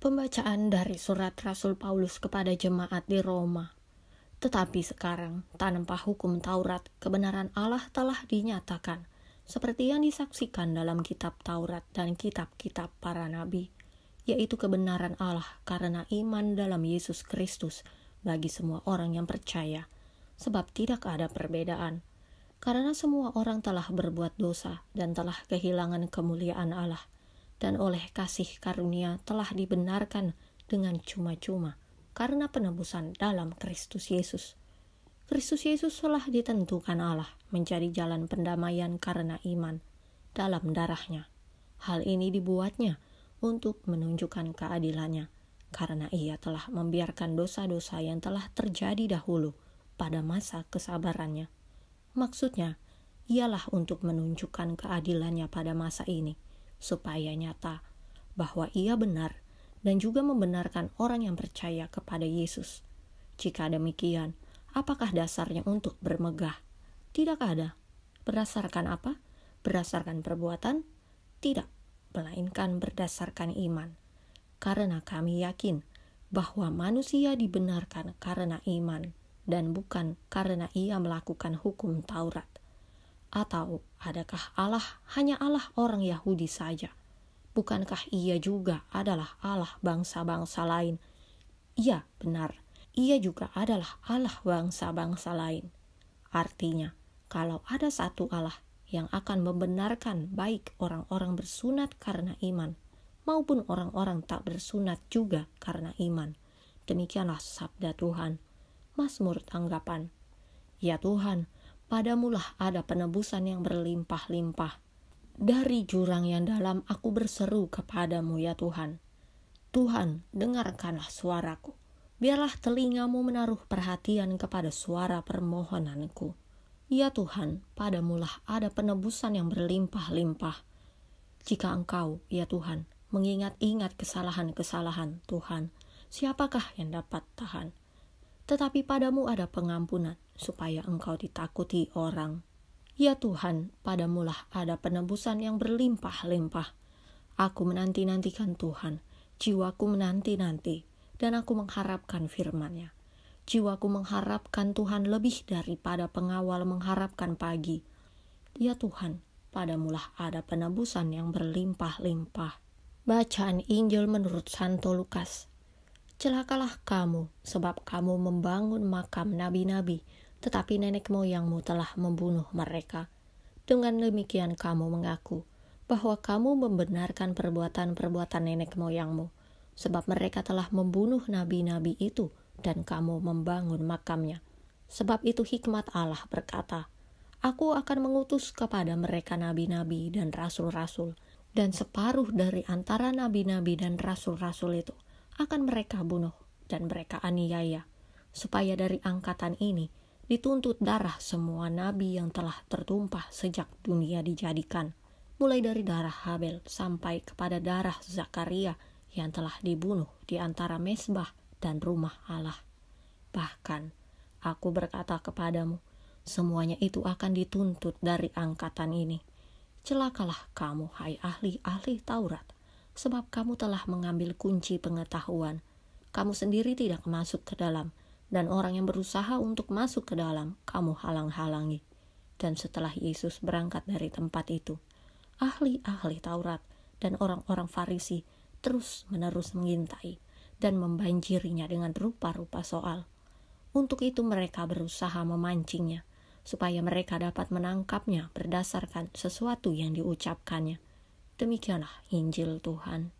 Pembacaan dari surat Rasul Paulus kepada jemaat di Roma. Tetapi sekarang, tanpa hukum Taurat, kebenaran Allah telah dinyatakan, seperti yang disaksikan dalam kitab Taurat dan kitab-kitab para nabi, yaitu kebenaran Allah karena iman dalam Yesus Kristus bagi semua orang yang percaya, sebab tidak ada perbedaan. Karena semua orang telah berbuat dosa dan telah kehilangan kemuliaan Allah, dan oleh kasih karunia telah dibenarkan dengan cuma-cuma karena penebusan dalam Kristus Yesus. Kristus Yesus telah ditentukan Allah menjadi jalan pendamaian karena iman dalam darahnya. Hal ini dibuatnya untuk menunjukkan keadilannya, karena ia telah membiarkan dosa-dosa yang telah terjadi dahulu pada masa kesabarannya. Maksudnya, ialah untuk menunjukkan keadilannya pada masa ini, supaya nyata bahwa ia benar dan juga membenarkan orang yang percaya kepada Yesus. Jika demikian, apakah dasarnya untuk bermegah? Tidak ada. Berdasarkan apa? Berdasarkan perbuatan? Tidak, melainkan berdasarkan iman. Karena kami yakin bahwa manusia dibenarkan karena iman dan bukan karena ia melakukan hukum Taurat. Atau adakah Allah hanya Allah orang Yahudi saja? Bukankah ia juga adalah Allah bangsa-bangsa lain? Iya, benar. Ia juga adalah Allah bangsa-bangsa lain. Artinya, kalau ada satu Allah yang akan membenarkan baik orang-orang bersunat karena iman, maupun orang-orang tak bersunat juga karena iman. Demikianlah sabda Tuhan. Mazmur tanggapan. Ya Tuhan, padamulah ada penebusan yang berlimpah-limpah. Dari jurang yang dalam aku berseru kepadamu ya Tuhan. Tuhan, dengarkanlah suaraku. Biarlah telingamu menaruh perhatian kepada suara permohonanku. Ya Tuhan, padamulah ada penebusan yang berlimpah-limpah. Jika Engkau, ya Tuhan, mengingat-ingat kesalahan-kesalahan Tuhan, siapakah yang dapat tahan? Tetapi padamu ada pengampunan, supaya Engkau ditakuti orang. Ya Tuhan, padamulah ada penebusan yang berlimpah-limpah. Aku menanti-nantikan Tuhan, jiwaku menanti-nanti, dan aku mengharapkan firman-Nya. Jiwaku mengharapkan Tuhan lebih daripada pengawal mengharapkan pagi. Ya Tuhan, padamulah ada penebusan yang berlimpah-limpah. Bacaan Injil menurut Santo Lukas. Celakalah kamu, sebab kamu membangun makam nabi-nabi, tetapi nenek moyangmu telah membunuh mereka. Dengan demikian kamu mengaku bahwa kamu membenarkan perbuatan-perbuatan nenek moyangmu, sebab mereka telah membunuh nabi-nabi itu, dan kamu membangun makamnya. Sebab itu hikmat Allah berkata, Aku akan mengutus kepada mereka nabi-nabi dan rasul-rasul, dan separuh dari antara nabi-nabi dan rasul-rasul itu akan mereka bunuh dan mereka aniaya, supaya dari angkatan ini dituntut darah semua nabi yang telah tertumpah sejak dunia dijadikan, mulai dari darah Habel sampai kepada darah Zakaria yang telah dibunuh di antara mezbah dan rumah Allah. Bahkan aku berkata kepadamu, semuanya itu akan dituntut dari angkatan ini. Celakalah kamu, hai ahli-ahli Taurat, sebab kamu telah mengambil kunci pengetahuan. Kamu sendiri tidak masuk ke dalam, dan orang yang berusaha untuk masuk ke dalam, kamu halang-halangi. Dan setelah Yesus berangkat dari tempat itu, ahli-ahli Taurat dan orang-orang Farisi terus-menerus mengintai dan membanjirinya dengan rupa-rupa soal. Untuk itu mereka berusaha memancingnya, supaya mereka dapat menangkapnya berdasarkan sesuatu yang diucapkannya. Demikianlah Injil Tuhan.